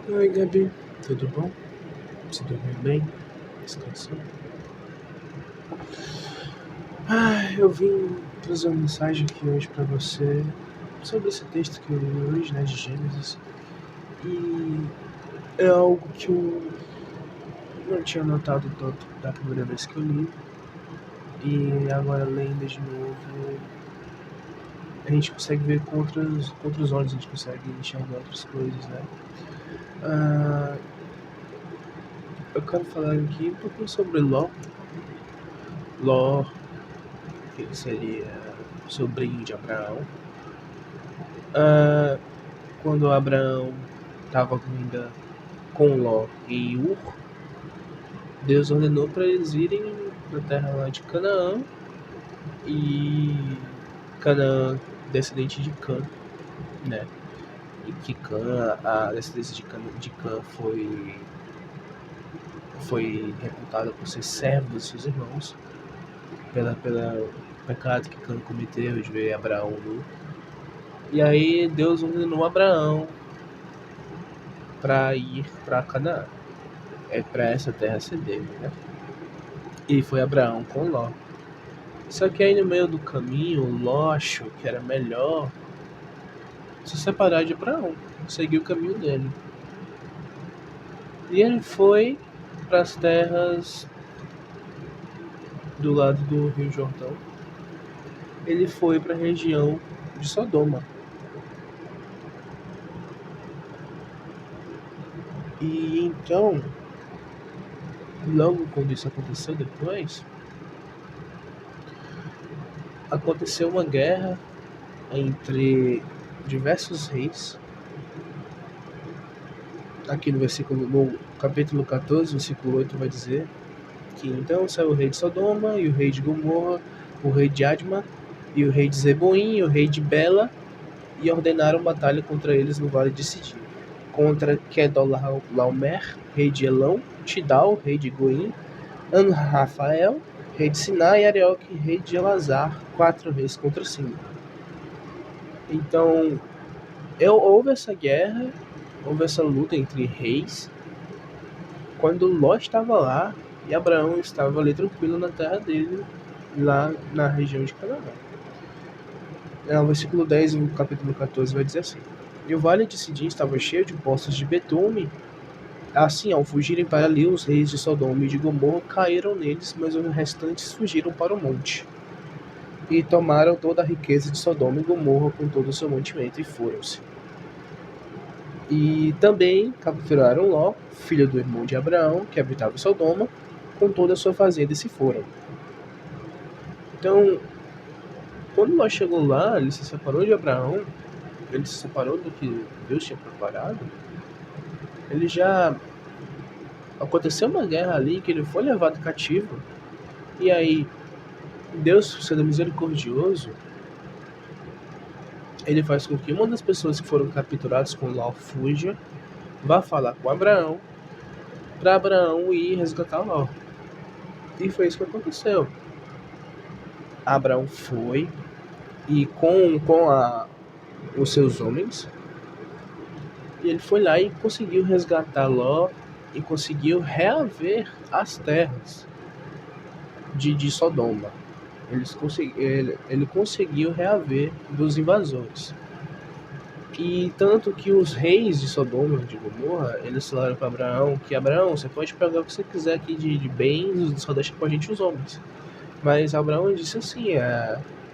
Oi, Gabi, tudo bom? Você dormiu bem? Descansou? Eu vim trazer uma mensagem aqui hoje pra você sobre esse texto que eu li hoje, né, de Gênesis. E é algo que eu não tinha notado tanto da primeira vez que eu li. E agora lendo de novo, a gente consegue ver com outros olhos, a gente consegue enxergar outras coisas, né? Eu quero falar aqui um pouquinho sobre Ló. Ló, que seria sobrinho de Abraão. Quando Abraão estava ainda com Ló e Ur, Deus ordenou para eles irem para a terra lá de Canaã, e Canaã, descendente de Cã, né? E que Cã, a descendência de Cã foi reputada por ser servo dos seus irmãos, pela pecado que Cã cometeu de ver Abraão nu. E aí Deus ordenou Abraão para ir para Canaã, para essa terra ser dele, né? E foi Abraão com Ló. Só que aí no meio do caminho, Ló achou que era melhor se separar de Abraão, seguir o caminho dele. E ele foi para as terras do lado do Rio Jordão. Ele foi para a região de Sodoma. E então, logo quando isso aconteceu depois, aconteceu uma guerra entre diversos reis. Aqui no capítulo 14, versículo 8, vai dizer que então saiu o rei de Sodoma e o rei de Gomorra, o rei de Adma e o rei de Zeboim e o rei de Bela, e ordenaram batalha contra eles no vale de Sidim, contra Kedorlaomer, rei de Elão, Tidal, rei de Goim, Anrafael, rei de Sinai, e Arioque, rei de Elazar, 4 reis contra 5. Então, houve essa guerra, houve essa luta entre reis, quando Ló estava lá e Abraão estava ali tranquilo na terra dele, lá na região de Canaã. O versículo 10 do capítulo 14 vai dizer assim: E o vale de Sidim estava cheio de poços de betume. Assim, ao fugirem para ali, os reis de Sodoma e de Gomorra caíram neles, mas os restantes fugiram para o monte. E tomaram toda a riqueza de Sodoma e Gomorra com todo o seu mantimento e foram-se. E também capturaram Ló, filho do irmão de Abraão, que habitava em Sodoma, com toda a sua fazenda, e se foram. Então, quando Ló chegou lá, ele se separou de Abraão, ele se separou do que Deus tinha preparado. Ele já aconteceu uma guerra ali que ele foi levado cativo, e aí Deus, sendo misericordioso, ele faz com que uma das pessoas que foram capturadas com Ló fuja, vá falar com Abraão, para Abraão ir resgatar Ló. E foi isso que aconteceu. Abraão foi, e com os seus homens, e ele foi lá e conseguiu resgatar Ló e conseguiu reaver as terras de Sodoma. Ele conseguiu reaver dos invasores. E tanto que os reis de Sodoma e de Gomorra, eles falaram para Abraão que Abraão, você pode pegar o que você quiser aqui de bens, só deixa com a gente os homens. Mas Abraão disse assim,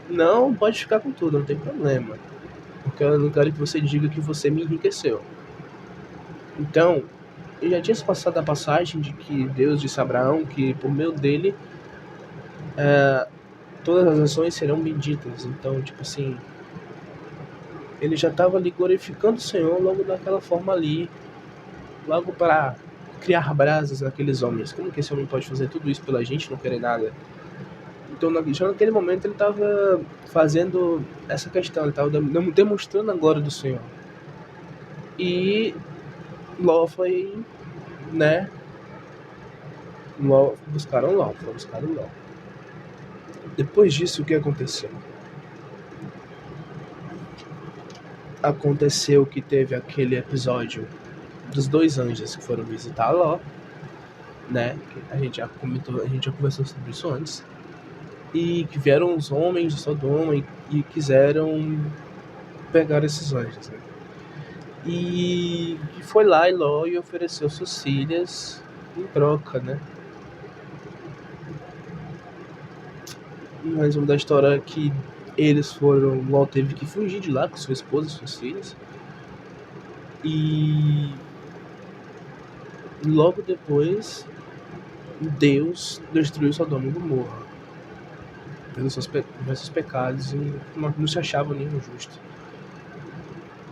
não, pode ficar com tudo, não tem problema, porque eu não quero que você diga que você me enriqueceu. Então, ele já tinha passado a passagem de que Deus disse a Abraão que por meio dele todas as nações serão benditas. Então, tipo assim, ele já estava ali glorificando o Senhor logo daquela forma ali, logo para criar brasas naqueles homens. Como que esse homem pode fazer tudo isso pela gente, não querer nada? Então, já naquele momento ele estava fazendo essa questão, ele estava demonstrando a glória do Senhor. E Ló foi, né? Buscaram Ló. Depois disso, o que aconteceu? Aconteceu que teve aquele episódio dos dois anjos que foram visitar Ló, né? A gente já comentou, a gente já conversou sobre isso antes. E que vieram os homens de Sodoma e quiseram pegar esses anjos, né? E foi lá Ló e ofereceu suas filhas em troca, né? Mais uma da história é que Ló teve que fugir de lá com sua esposa e suas filhas. E logo depois Deus destruiu Sodoma e Gomorra pelos seus pecados e não se achava nenhum justo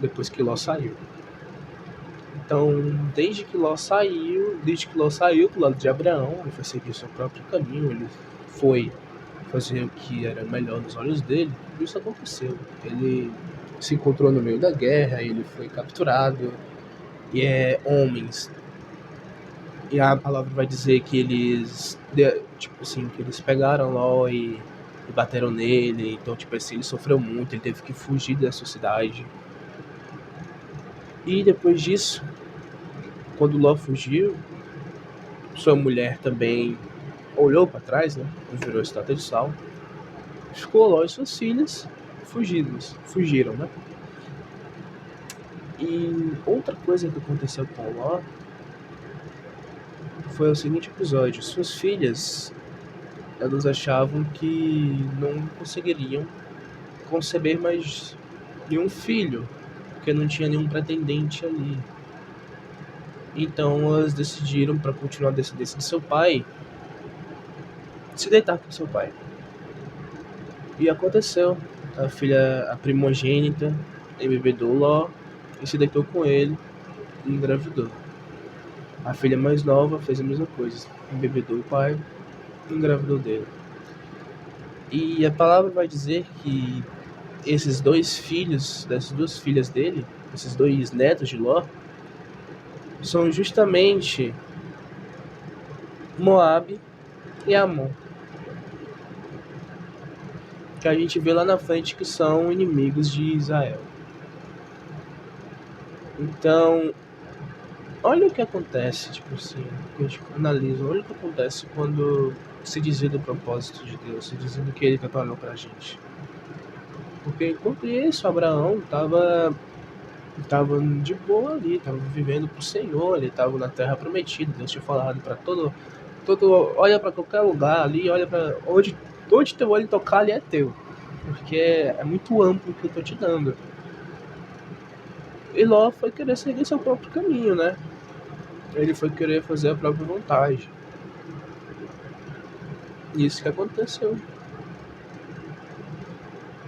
depois que Ló saiu. Então, desde que Ló saiu do lado de Abraão, ele foi seguir seu próprio caminho, ele foi fazer o que era melhor nos olhos dele, tudo isso aconteceu. Ele se encontrou no meio da guerra, ele foi capturado, e homens. E a palavra vai dizer que eles, que eles pegaram Ló e bateram nele. Então, tipo assim, ele sofreu muito, ele teve que fugir dessa cidade. E depois disso, quando Ló fugiu, sua mulher também olhou para trás, né? E virou estátua de sal. Ficou Ló e suas filhas fugiram, né? E outra coisa que aconteceu com Ló foi o seguinte episódio: suas filhas, elas achavam que não conseguiriam conceber mais nenhum filho, porque não tinha nenhum pretendente ali. Então elas decidiram, para continuar a descendência de seu pai, se deitar com seu pai. E aconteceu. A primogênita, embebedou Ló e se deitou com ele e engravidou. A filha mais nova fez a mesma coisa, embebedou o pai e engravidou dele. E a palavra vai dizer que esses dois filhos, dessas duas filhas dele, esses dois netos de Ló, são justamente Moabe e Amon, que a gente vê lá na frente que são inimigos de Israel. Então, olha o que acontece, tipo assim, a gente analisa, olha o que acontece quando se desvia do propósito de Deus, se desvia do que ele preparou pra gente. Porque enquanto isso, Abraão tava de boa ali, tava vivendo pro Senhor, ele tava na terra prometida, Deus tinha falado pra todo olha pra qualquer lugar ali, olha pra onde teu olho tocar ali é teu, porque é muito amplo o que eu tô te dando. E Ló foi querer seguir seu próprio caminho, né? Ele foi querer fazer a própria vontade. Isso que aconteceu.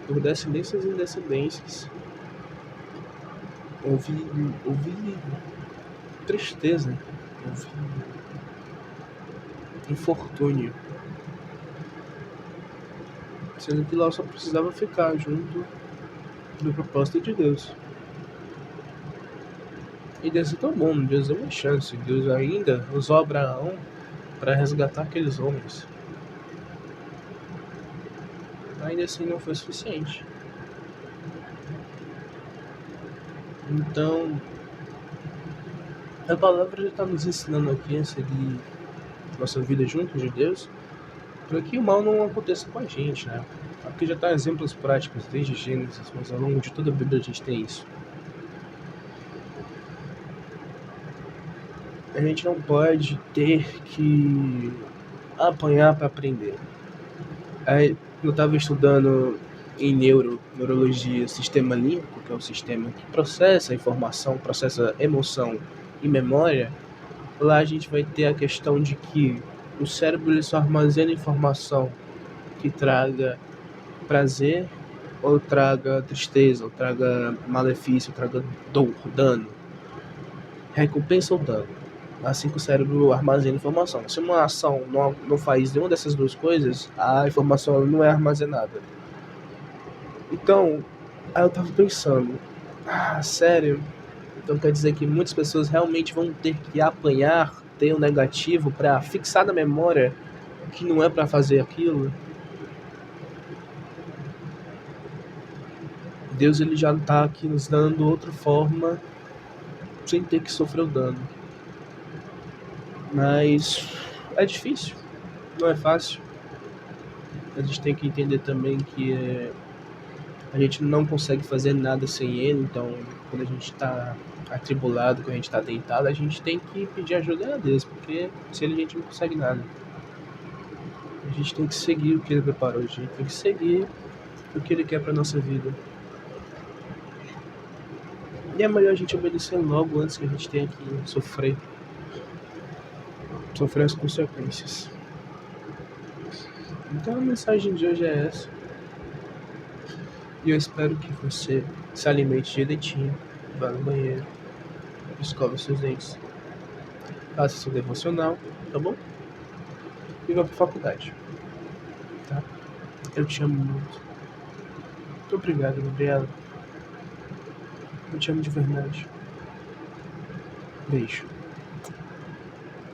Por descendências em descendências. Houve tristeza. Houve infortúnio. Sendo que Ló só precisava ficar junto do propósito de Deus. E Deus é tão bom, Deus deu uma chance. Deus ainda usou Abraão para resgatar aqueles homens. Ainda assim não foi suficiente. Então, a palavra já está nos ensinando aqui a seguir nossa vida junto de Deus, para que o mal não aconteça com a gente, né? Aqui já está exemplos práticos desde Gênesis, mas ao longo de toda a Bíblia a gente tem isso. A gente não pode ter que apanhar para aprender. Eu estava estudando em neurologia, sistema límbico, que é o sistema que processa a informação, processa emoção e memória. Lá a gente vai ter a questão de que o cérebro ele só armazena informação que traga prazer, ou traga tristeza, ou traga malefício, ou traga dor, dano, recompensa ou dano. Assim que o cérebro armazena informação. Se uma ação não faz nenhuma dessas duas coisas, a informação não é armazenada. Então, aí eu tava pensando, sério? Então quer dizer que muitas pessoas realmente vão ter que apanhar, ter um negativo para fixar na memória que não é para fazer aquilo? Deus ele já está aqui nos dando outra forma sem ter que sofrer o dano. Mas é difícil, não é fácil. A gente tem que entender também que a gente não consegue fazer nada sem ele, então quando a gente está atribulado, quando a gente está deitado, a gente tem que pedir ajuda a Deus, porque sem ele a gente não consegue nada. A gente tem que seguir o que ele preparou, a gente tem que seguir o que ele quer para nossa vida. E é melhor a gente obedecer logo antes que a gente tenha que sofrer as consequências. Então a mensagem de hoje é essa. E eu espero que você se alimente direitinho, vá no banheiro, escove seus dentes, faça seu devocional, tá bom? E vá pra faculdade, tá? Eu te amo muito. Muito obrigado, Gabriela. Eu te amo de verdade. Beijo.